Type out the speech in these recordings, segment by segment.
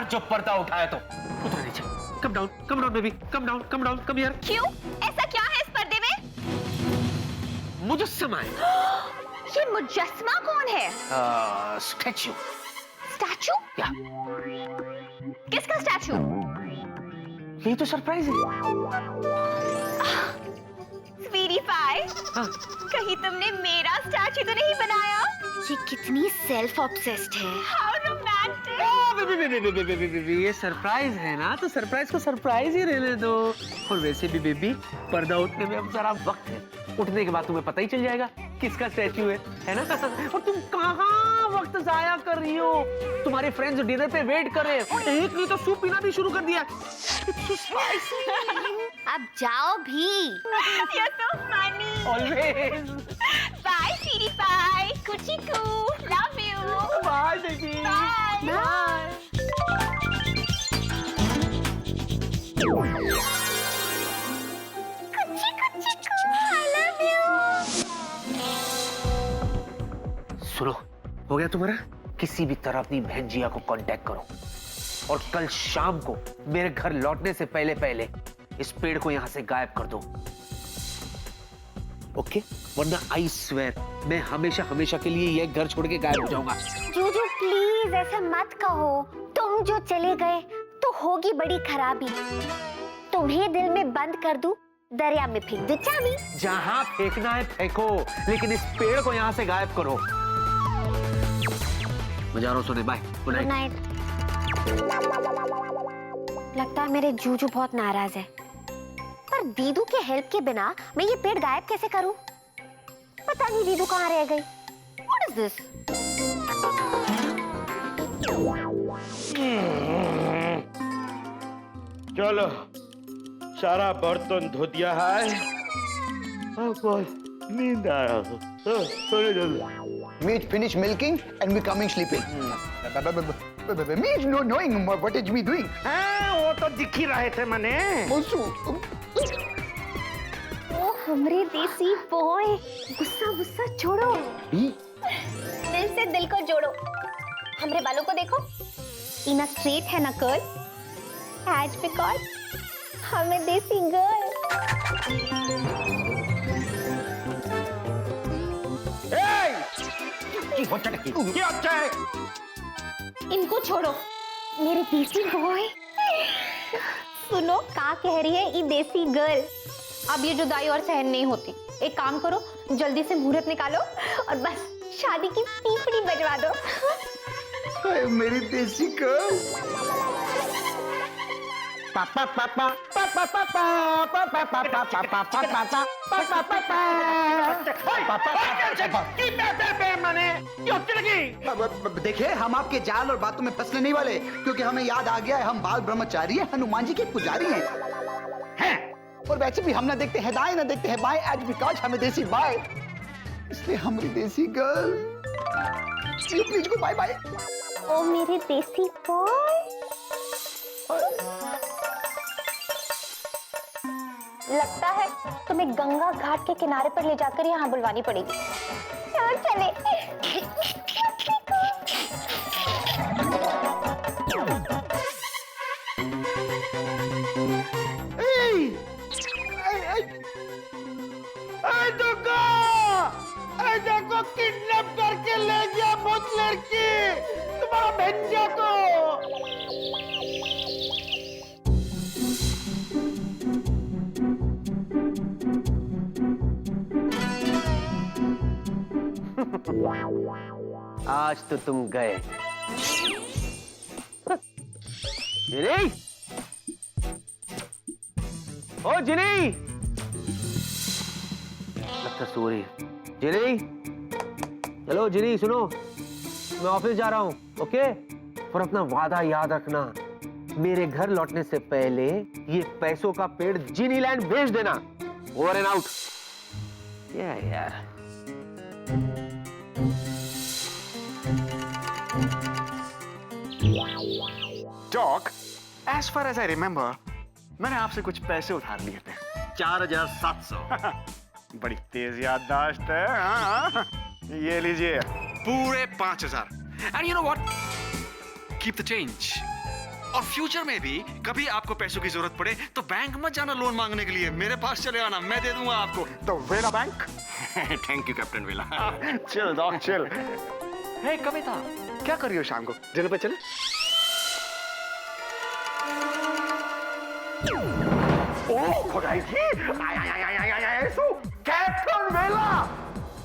बार जो पर्दा उठाया तो उतर नीचे। Come down baby, come down, come here. क्यों? ऐसा क्या है इस पर्दे में? मुजस्समा है। ये मुजस्समा कौन है? स्टैच्यू। स्टैचू? क्या? किसका स्टैचू? यही तो सरप्राइज है। स्वीटी पाई, कहीं तुमने मेरा स्टैचू तो नहीं बनाया? ये कितनी सेल्फ ऑब्सेस्ड है। How romantic. ये सरप्राइज है ना, तो सरप्राइज को सरप्राइज ही रहने दो। और वैसे भी बेबी, पर्दा उठने में अब जरा वक्त है। उठने के बाद तुम्हें पता ही चल जाएगा किसका स्टैचू है ना? और तुम कहाँ वक्त जाया कर रही हो? तुम्हारे फ्रेंड्स डिनर पे वेट कर रहे हैं। एक ने तो सूप पीना भी शुरू कर दिया। अब जाओ भी। You're so funny. Always. Bye, sweetie pie. Kuchiku. Love you. Bye, baby. Bye. Bye. Kuchiku. I love you. सुनो, हो गया तुम्हारा? किसी भी तरह अपनी बहन जिया को कांटेक्ट करो और कल शाम को मेरे घर लौटने से पहले इस पेड़ को यहां से गायब कर दो। ओके? वरना आई स्वेयर मैं हमेशा के लिए यह घर छोड़ के गायब हो जाऊंगा। जूजू प्लीज ऐसा मत कहो। तुम जो चले गए तो होगी बड़ी खराबी। तुम्हें दिल में बंद कर दूं, दरिया में फेंक दो चाबी। जहां फेंकना है फेंको, लेकिन इस पेड़ को यहां से गायब करो। मैं जा रहा हूं सोने। बाय। Good night. लगता है मेरे जूजू बहुत नाराज है। पर दीदू के हेल्प के बिना मैं ये पेड़ गायब कैसे करूं? पता नहीं दीदू कहाँ रह गई। What is this? चलो, सारा बर्तन धो दिया है। अब बस नींद आ रहा है। चलो जल्दी। Meet finish milking and we coming sleeping. Meet no knowing what is me doing. वो तो दिख ही रहे थे मने। ओ हमरे देसी बॉय, गुस्सा छोड़ो। दिल से दिल को जोड़ो। हमरे बालों को देखो, इना स्ट्रेट है ना कर्ल। हैज बिकॉज हमें देसी गर्ल। क्या अच्छा है? इनको छोड़ो, मेरे देसी बॉय। सुनो, क्या कह रही है ये देसी गर्ल? अब ये जुदाई और सहन नहीं होती। एक काम करो, जल्दी से मुहूर्त निकालो और बस शादी की पीपड़ी बजवा दो। मेरी देसी गर्ल। पापा पापा पापा पापा पापा पापा पापा पापा देखिए, हम आपके जाल और बातों में फंसने नहीं वाले, क्योंकि हमें याद आ गया है हम बाल ब्रह्मचारी हैं, हनुमान जी के पुजारी हैं। और वैसे भी हम ना देखते हैं दाएं ना देखते हैं बाएं, एज बिकॉज हमें देसी बाय, इसलिए हमारी देसी गर्ल प्लीज को बाय बाय। ओ मेरे देसी बॉय। लगता है तुम्हें गंगा घाट के किनारे पर ले जाकर यहाँ बुलवानी पड़ेगी। चलो चले। देखो किडनैप करके ले गया बहुत लड़की, तुम्हारा भेंजा को। आज तो तुम गए। जिनी, ओ जिनी, लगता सो रही है। जिनी, चलो जिनी सुनो, मैं ऑफिस जा रहा हूँ, ओके? और अपना वादा याद रखना, मेरे घर लौटने से पहले ये पैसों का पेड़ जिनी लैंड भेज देना। Over and out. यार Doc, as far as I remember, मैंने आपसे कुछ पैसे उधार लिए थे। 4700। बड़ी तेज याददाश्त है। हाँ? ये लीजिए पूरे 5000। And you know what? Keep the change. और फ्यूचर में भी कभी आपको पैसों की जरूरत पड़े तो बैंक मत जाना लोन मांगने के लिए, मेरे पास चले आना, मैं दे दूंगा आपको। तो Vela bank. Thank you captain Vela. Chill dog chill. Hey Kavita, क्या कर रही हो शाम को? डिनर पे चले? ओह खुदाई जी, आय सो कैप्टन वेला।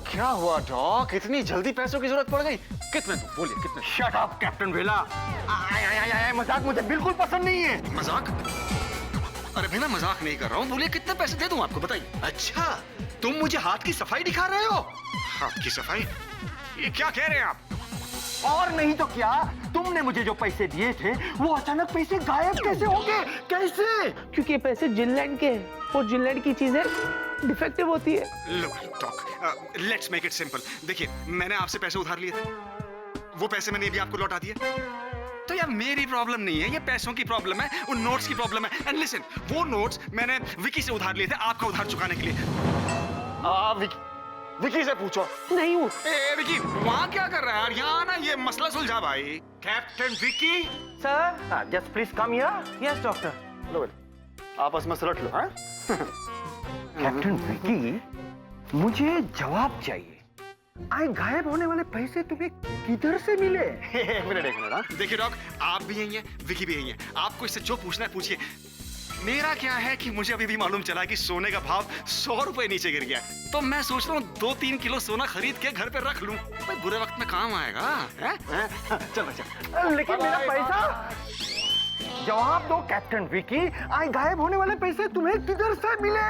क्या हुआ डॉग, इतनी जल्दी पैसों की जरूरत पड़ गई? कितने तुम बोलिए कितने? शट अप कैप्टन वेला। मजाक मुझे बिल्कुल पसंद नहीं है। मजाक? अरे भैया मजाक नहीं कर रहा हूँ, बोलिए कितने पैसे दे दूं आपको, बताइए। अच्छा, तुम मुझे हाथ की सफाई दिखा रहे हो? हाथ की सफाई? ये क्या कह रहे हैं आप? और नहीं तो क्या, तुमने मुझे जो पैसे दिए थे वो अचानक पैसे गायब कैसे हो गए? कैसे? क्योंकि ये पैसे जिनलैंड के हैं और जिनलैंड की चीजें डिफेक्टिव होती है। Look, Doc, let's make it simple. देखिए, मैंने आपसे पैसे उधार लिए थे, वो पैसे मैंने अभी आपको लौटा दिए। तो यार मेरी प्रॉब्लम नहीं है, ये पैसों की प्रॉब्लम है, उन नोट्स की प्रॉब्लम है। एंड लिसन, वो नोट्स मैंने विकी से उधार लिए थे आपका उधार चुकाने के लिए। विकी से पूछो। नहीं हूँ। ए विकी, वहाँ क्या कर रहा है यार? यहाँ ना ये मसला सुलझा भाई। Captain Vicky. Sir. Just please come here. Yes doctor. लो आपस में सलट लो। हाँ? कैप्टन विकी, मुझे जवाब चाहिए। आए गायब होने वाले पैसे तुम्हें किधर से मिले? एक मिनट। देखिए डॉक, आप भी यही हैं, विकी भी यही है, आपको इससे जो पूछना है पूछिए। मेरा क्या है कि मुझे अभी भी मालूम चला कि सोने का भाव 100 रुपए नीचे गिर गया, तो मैं सोच रहा हूँ 2-3 किलो सोना खरीद के घर पे रख लूं, भाई बुरे वक्त में काम आएगा। चल बच्चा। लेकिन मेरा पैसा, जवाब दो कैप्टन विकी, आए गायब होने वाले पैसे तुम्हें किधर से मिले?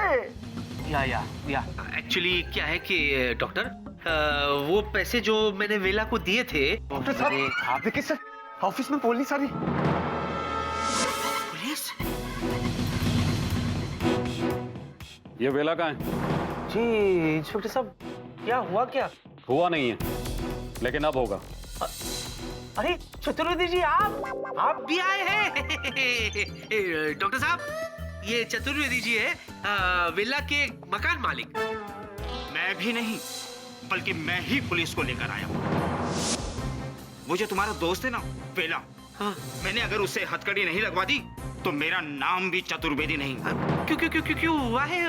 या एक्चुअली क्या है कि डॉक्टर, वो पैसे जो मैंने वेला को दिए थे। डॉक्टर साहब, आप देखिए सर, ऑफिस में पुलिस आ रही। पुलिस? ये वेला कहाँ है? जी इंस्पेक्टर साहब, क्या हुआ? क्या हुआ नहीं है, लेकिन अब होगा। अरे चतुर्वेदी जी, आप भी आए हैं? डॉक्टर साहब, ये चतुर्वेदी जी है, विला के मकान मालिक। मैं भी नहीं, बल्कि मैं ही पुलिस को लेकर आया हूँ। वो जो तुम्हारा दोस्त है ना वेला, हाँ। मैंने अगर उसे हथकड़ी नहीं लगवा दी तो मेरा नाम भी चतुर्वेदी नहीं। क्यों हुआ है?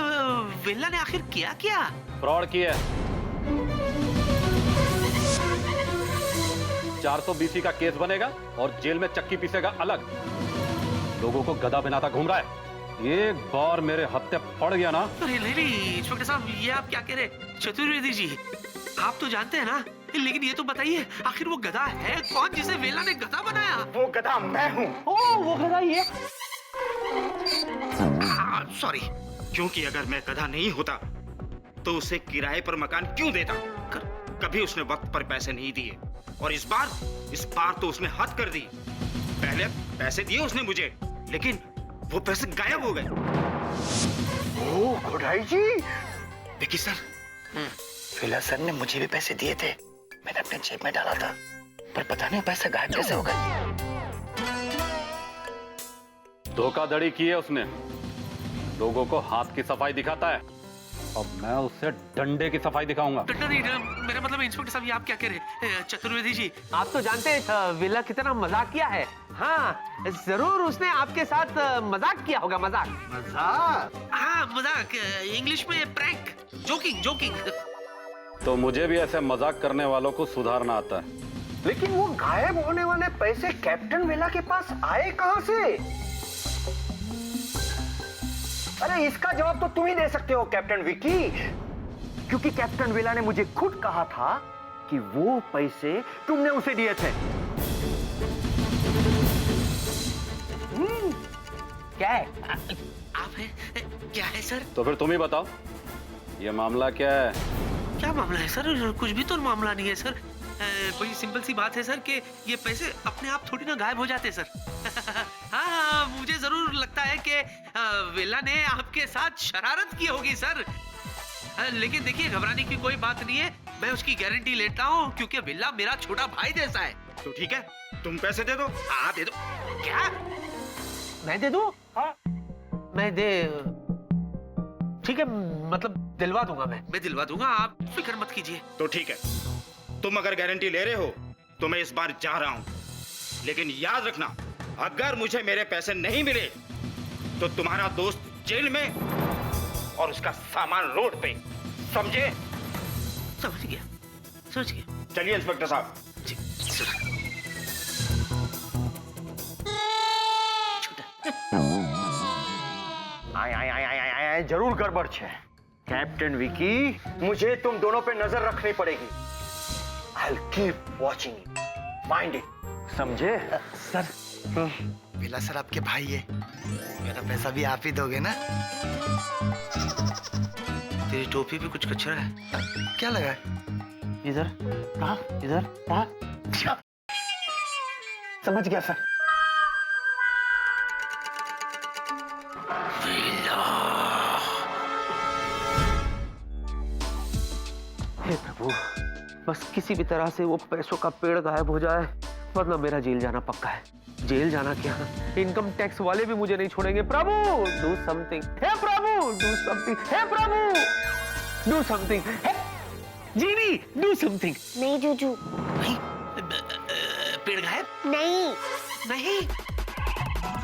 विला ने आखिर किया क्या? फ्रॉड किया है। 420 का केस बनेगा और जेल में चक्की पीसेगा अलग। लोगों को गधा बनाता घूम रहा है। एक बार मेरे हत्थे पड़ गया ना। अरे नहीं इंस्पेक्टर साहब, ये आप क्या कह रहे? चतुर्वेदी जी, आप तो जानते हैं ना, लेकिन ये तो बताइए आखिर वो गधा है कौन जिसे वेला ने गधा बनाया? वो गधा मैं हूँ। ओह, वो गधा ये? सॉरी, क्योंकि अगर मैं गधा नहीं होता तो उसे किराए पर मकान क्यों देता? कभी उसने वक्त पर पैसे नहीं दिए, और इस बार तो उसने हद कर दी। पहले पैसे दिए उसने मुझे, लेकिन वो पैसे गायब हो गए। ओह खुदाई जी। विकी सर, फिलहाल सर ने मुझे भी पैसे दिए थे, मैंने अपने जेब में डाला था, पर पता नहीं पैसे गायब कैसे हो गए। धोखाधड़ी की है उसने, लोगों को हाथ की सफाई दिखाता है। अब मैं उससे डंडे की सफाई दिखाऊंगा। मेरा मतलब इंस्पेक्टर साहब, ये आप क्या कह रहे? चतुर्वेदी जी, आप तो जानते हैं विला कितना मजाकिया है। हाँ, जरूर उसने आपके साथ मजाक किया होगा। मजाक? हाँ मजाक, इंग्लिश में प्रैंक, जोकिंग। तो मुझे भी ऐसे मजाक करने वालों को सुधारना आता है। लेकिन वो गायब होने वाले पैसे कैप्टन वेला के पास आए कहां से? अरे इसका जवाब तो तुम ही दे सकते हो कैप्टन विकी, क्योंकि कैप्टन वेला ने मुझे खुद कहा था कि वो पैसे तुमने उसे दिए थे। क्या है? आप है? क्या है सर? तो फिर तुम ही बताओ, ये मामला क्या है? क्या मामला है सर? कुछ भी तो मामला नहीं है सर। बड़ी सिंपल सी बात है सर कि ये पैसे अपने आप थोड़ी ना गायब हो जाते सर। हाँ, मुझे जरूर लगता है कि वेला ने आपके साथ शरारत की होगी सर। लेकिन देखिए, घबराने की कोई बात नहीं है, मैं उसकी गारंटी लेता हूँ, क्योंकि वेला मेरा छोटा भाई जैसा है। तो ठीक है, तुम पैसे दे दो। हाँ दे दो। क्या? मैं दे दूं? हाँ। मैं दे, ठीक है, मतलब दिलवा दूंगा। मैं दिलवा दूंगा, आप फिक्र मत कीजिए। तो ठीक है, तुम अगर गारंटी ले रहे हो तो मैं इस बार जा रहा हूं, लेकिन याद रखना अगर मुझे मेरे पैसे नहीं मिले तो तुम्हारा दोस्त जेल में और उसका सामान रोड पे, समझे? समझ गया। चलिए इंस्पेक्टर साहब। आय जरूर गड़बड़ है कैप्टन विकी, मुझे तुम दोनों पे नजर रखनी पड़ेगी। I'll keep watching you. Mind it. समझे? सर बेला सर आपके भाई है, मेरा पैसा भी आप ही दोगे ना? तेरी टोपी पे कुछ कचरा है। क्या लगा है? इधर कहाँ? इधर कहाँ? समझ गया सर। हे प्रभु, बस किसी भी तरह से वो पैसों का पेड़ गायब हो जाए, वरना मेरा जेल जाना पक्का है। जेल जाना क्या, इनकम टैक्स वाले भी मुझे नहीं छोड़ेंगे। प्रभु डू समथिंग, हे प्रभु डू समथिंग, हे प्रभु do something, genie do something. नहीं जूजू, पेड़ गायब नहीं नहीं,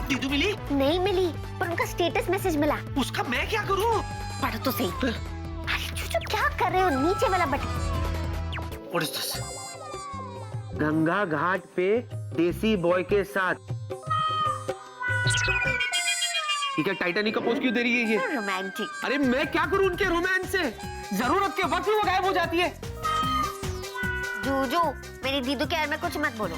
दीदू मिली नहीं मिली, पर उनका स्टेटस मैसेज मिला। उसका मैं क्या करूं? पढ़ो तो सही। अरे जूजू क्या कर रहे हो, नीचे वाला button. What is this? Ganga Ghat पे देसी बॉय के साथ। ठीक है, टाइटैनिक का पोज क्यों दे रही है ये? रोमांटिक। अरे मैं क्या करूं उनके रोमांस से? जरूरत के वक्त ही वो गायब हो जाती है। जूजू, मेरी दीदू के बारे में कुछ मत बोलो।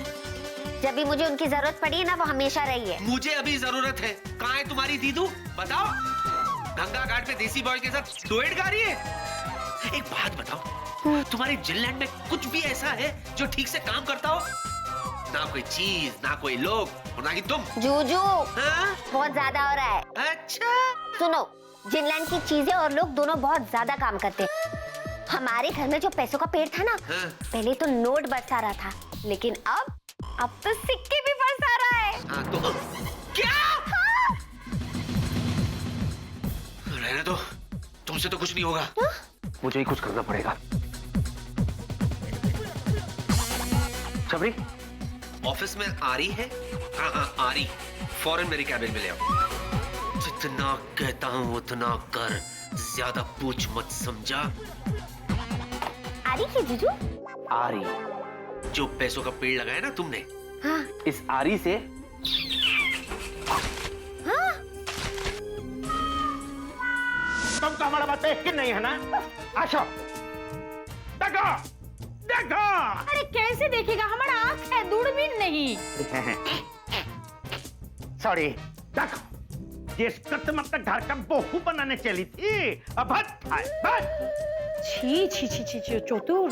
जब भी मुझे उनकी जरूरत पड़ी है ना, वो हमेशा रही है। मुझे अभी जरूरत है। कहाँ है तुम्हारी दीदू? बताओ। गंगा घाट पे देसी बॉय के साथ डुएट गा रही है। एक बात बताओ, तुम्हारे जिनलैंड में कुछ भी ऐसा है जो ठीक से काम करता हो? ना कोई चीज, ना कोई लोग, और ना ही तुम। जूजू, हाँ? बहुत ज्यादा हो रहा है। अच्छा, सुनो, जिनलैंड की चीजें और लोग दोनों बहुत ज्यादा काम करते हैं। हमारे घर में जो पैसों का पेड़ था ना, हाँ? पहले तो नोट बरसा रहा था, लेकिन अब तो सिक्के भी बरसा रहा है। हाँ, तो क्या? हाँ? रहने दो, तुमसे तो कुछ नहीं होगा। मुझे ही कुछ करना पड़ेगा। शबरी, ऑफिस में आ रही है? हाँ, आ रही। फौरन मेरी कैबिन में ले आओ। जितना कहता हूँ उतना कर, ज्यादा पूछ मत, समझा? आ रही है जीजू? आ रही। जो पैसों का पेड़ लगाया ना तुमने, हाँ। इस आरी से हाँ? तुमको हमारा बात यकीन नहीं है ना? आशो, देखो देखो। अरे कैसे देखेगा, हमारा आँख है, दूरबीन नहीं। सॉरी, देखो जिस तुम अपने घर का बहू बनाने चली थी, अब छी छी छी छी छी, चतुर,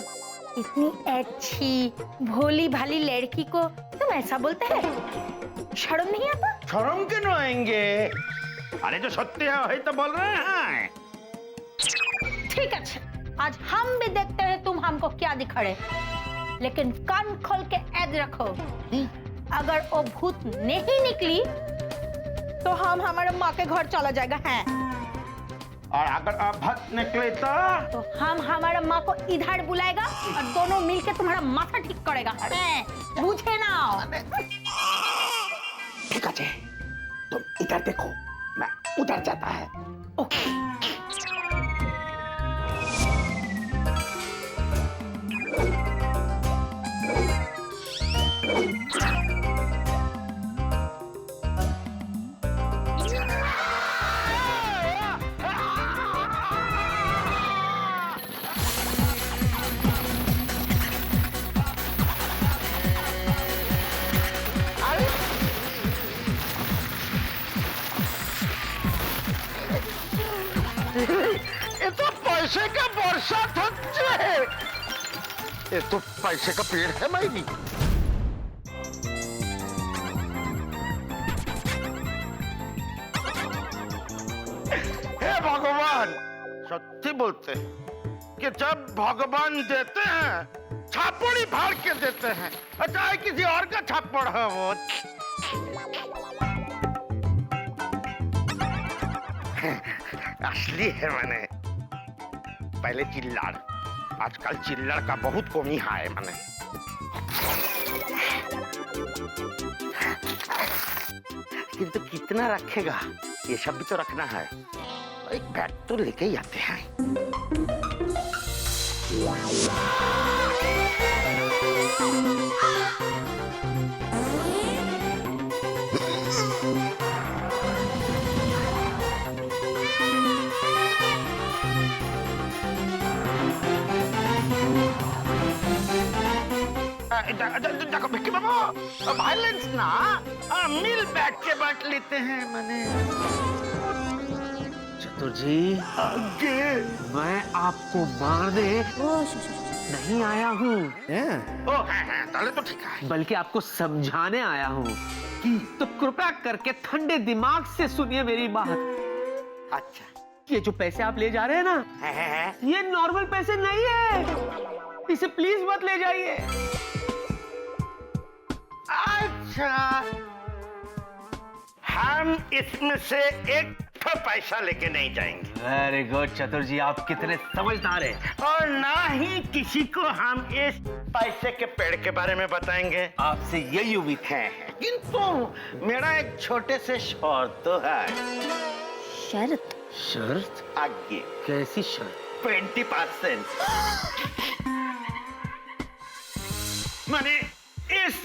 इतनी अच्छी भोली भाली लड़की को तुम ऐसा बोलते हैं? शर्म नहीं आता? शर्म क्यों नहीं आएंगे? अरे जो सत्य है वही तो बोल रहे हैं। ठीक है, आज हम भी देखते हैं तुम हमको क्या दिखाड़े, लेकिन कान खोल के ऐद रखो, अगर वो भूत नहीं निकली तो हम हमारे माँ के घर चला जाएगा है, और अगर अभद्र निकले तो हम हमारे माँ को इधर बुलाएगा और दोनों मिलके तुम्हारा माथा ठीक करेगा है, बुझे ना? ठीक है, तुम इधर देखो, मैं उधर जाता है। ओके। ये तो पैसे का वर्षा था। ये तो पैसे का पेड़ है मायनी। हे भगवान, सच्ची बोलते हैं कि जब भगवान देते हैं छापड़ी फाड़ के देते हैं, चाहे किसी और का छापड़ है वो। असली है मैंने। पहले चिल्लाड़, आजकल चिल्लड़ का बहुत कमी है मैंने। किंतु कितना रखेगा, ये सब भी तो रखना है। एक बैग तो लेके ही आते हैं। देखो भिक्की बाबू, वायलेंस ना मिल बैठ के बांट लेते हैं मैंने। चतुर जी, मैं आपको मारने नहीं आया हूँ, ताले तो ठीक है। बल्कि आपको समझाने आया हूँ। तो कृपया करके ठंडे दिमाग से सुनिए मेरी बात। अच्छा, ये जो पैसे आप ले जा रहे हैं ना, ये नॉर्मल पैसे नहीं है, इसे प्लीज मत ले जाइए। अच्छा, हम इसमें से एक तो पैसा लेके नहीं जाएंगे। वेरी गुड चतुर जी, आप कितने समझदार हैं। और ना ही किसी को हम इस पैसे के पेड़ के बारे में बताएंगे। आपसे यही उम्मीद है। किंतु मेरा एक छोटे से शर्त तो है। शर्त? शर्त? आगे कैसी शर्त? 20%। माने इस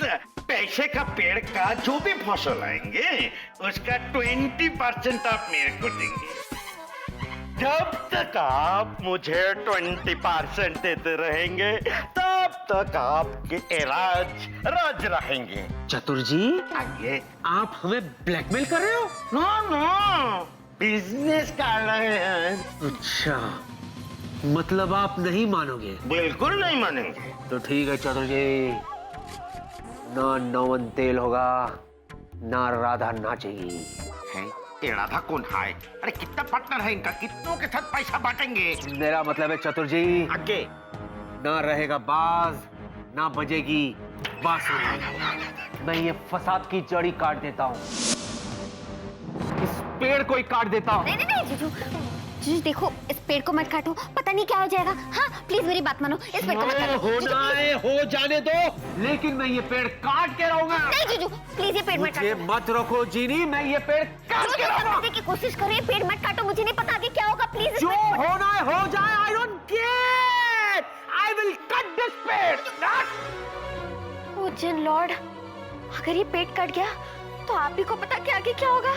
पैसे का पेड़ का जो भी फसल आएंगे उसका 20% आप मेरे को देंगे। जब तक आप मुझे 20% देते रहेंगे तब तक आपके इलाज राज रहेंगे। चतुर जी, आगे आप हमें ब्लैकमेल कर रहे हो? नो नो, बिजनेस कर रहे हैं। अच्छा, मतलब आप नहीं मानोगे? बिल्कुल नहीं मानेंगे। तो ठीक है चतुर जी, ना नौवन तेल होगा, ना राधा नाचेगी। है? ये राधा कौन है? अरे कितना पार्टनर है इनका, कितनों के साथ पैसा बांटेंगे? मेरा मतलब है चतुर जी, आगे ना रहेगा बाज, ना बजेगी बांसुरी। मैं ये फसाद की जड़ी काट देता हूँ, इस पेड़ को ही काट देता हूँ। नहीं नहीं जीजू, जीजू देखो, इस पेड़ को मत काटो, पता नहीं क्या हो जाएगा। हाँ प्लीज मेरी बात मानो, इस पेड़ को मत काटो। होना है हो जाने दो, लेकिन मैं ये पेड़ काट के रहूंगा। नहीं जीजू, प्लीज ये पेड़ मत मुझे काटो। मत रखो जीनी, मैं ये पेड़ काट के रहूंगा। समझने की कोशिश करो, ये पेड़ मत काटो, मुझे नहीं पता आगे क्या होगा। प्लीज जो होना है हो जाए, I don't care, I will cut this पेड़। ओ जिन लॉर्ड, अगर ये पेड़ कट गया तो आप ही को पता कि आगे क्या होगा।